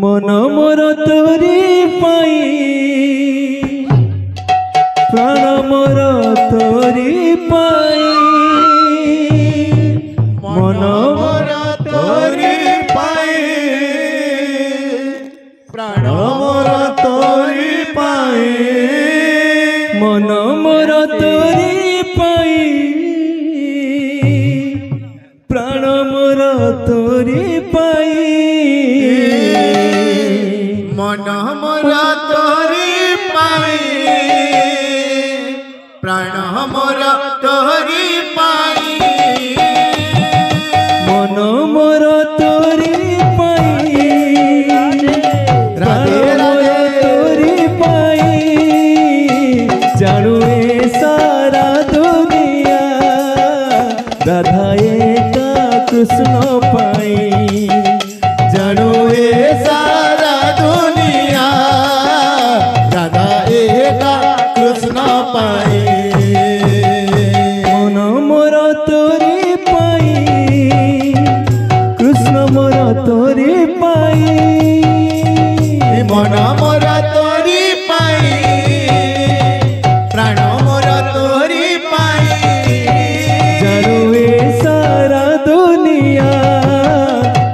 मन मोर तोरी पाई प्राण मोर तोरी पाई मन मोर तोरी पाई प्राण मोर तोरी पाई मन मोर तोरी पाई प्राण मोर तोरी पाई मन मोर तोरी पाई प्राण मोर तोरी पाई मन मोर तोरी पाई प्राण मोर तोरी पाई जानू ए सारा दुनिया राधा एका कृष्ण पाई जानू ए सारा दुनिया राधा एका कृष्ण पाई मन मोर तोरी पाई कृष्ण मोर तोरी पाई मन मोर तोरी पाई प्राण मोर तोरी पाई जानू ए सारा दुनिया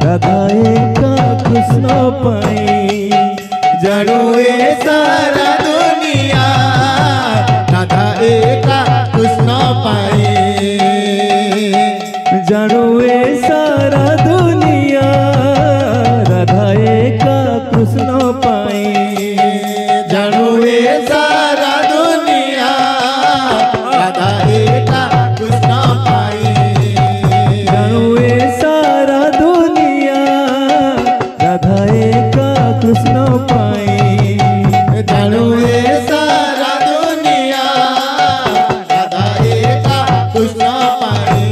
राधा एका कृष्ण पाई जानू ए सारा दुनिया राधा एका कृष्ण पाई जानू ए सारा दुनिया राधा एका कृष्ण पाई जानू ए सारा दुनिया राधा एका कृष्ण पाई जानू ए सारा दुनिया राधा एका कृष्ण पाई जानू ए सारा दुनिया राधा एका कृष्ण पाई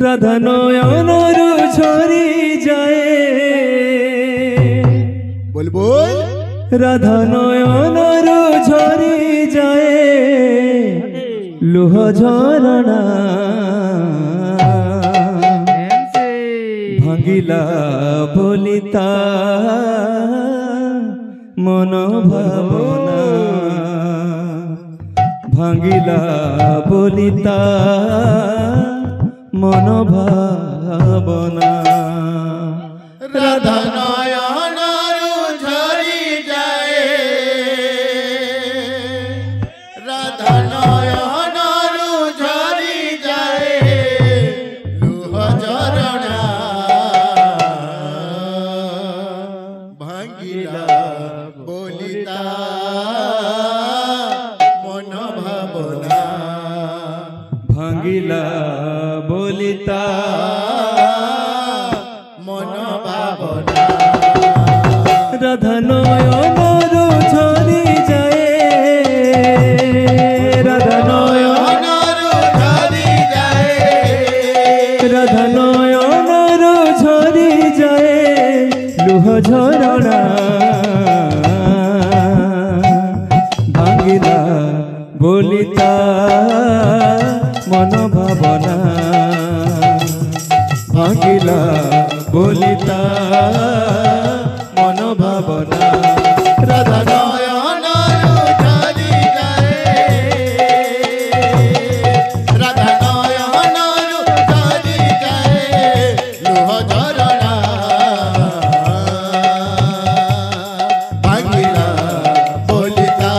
राधा नयनरु झरी जाए बोल बोल राधा नयनरु झरी जाए लुह झरणा भांगिला बोलिता मन भावना भांगिला बोलिता मन भावना राधा नयनरु झरी जाए राधा नयनरु झरी जाए लुह झरणा भांगिला बोलिता मन भावना भांगिला बोलिता मन भावना राधा नयनरु झरी जाए राधा नयनरु झरी जाए राधा नयनरु झरी जाए लुह झरणा भांगिला बोलिता मन भावना भांगिला बोलिता मन भावना राधा नयनरु झरी जाए राधा नयनरु झरी जाए लुह झरणा भांगिला बोलिता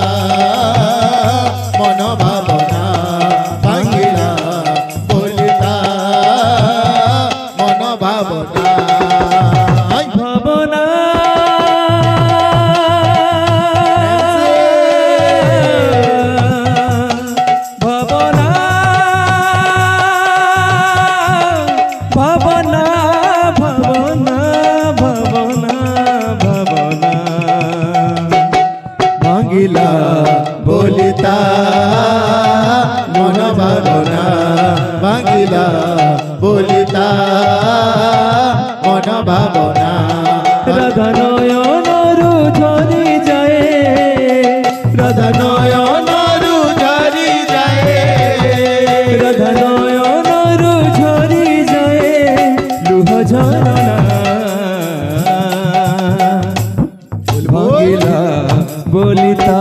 मन भावना भांगिला बोलिता मन भावना भावना भावना भावना भावना भावना भावना भांगिला बोलिता मन भावना भांगिला बोलिता मन भावना राधा नयनरु झरी जाए राधा नयनरु झरी जाए राधा नयनरु झरी जाए लुह झरणा বলিতা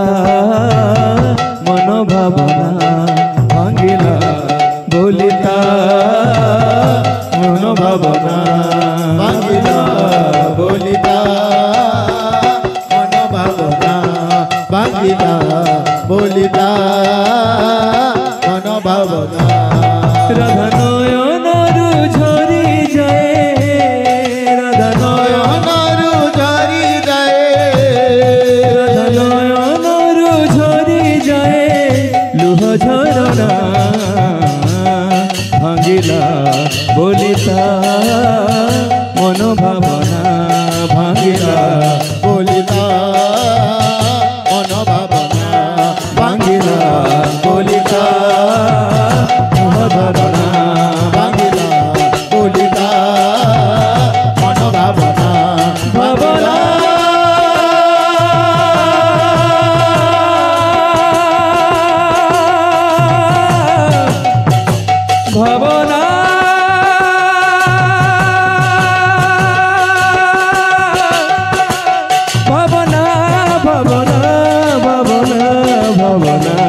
মন ভাবনা ভাঙিলা বলিতা মন ভাবনা ভাঙিলা বলিতা মন ভাবনা ভাঙিলা বলিতা মন ভাবনা রাধা নয়নরু ঝরি যায় রাধা নয়নরু ঝরি যায় রাধা নয়নরু ঝরি যায় লুহ ঝরনা ভাঙিলা বলিতা মন ভাবনা ভাঙিলা বলিতা মন ভাবনা ভাঙিলা বলিতা মন ভাবনা ভাঙিলা বলিতা মন ভাবনা ভাবনা ভাবনা ভাবনা ভাবনা ভাবনা ভাবনা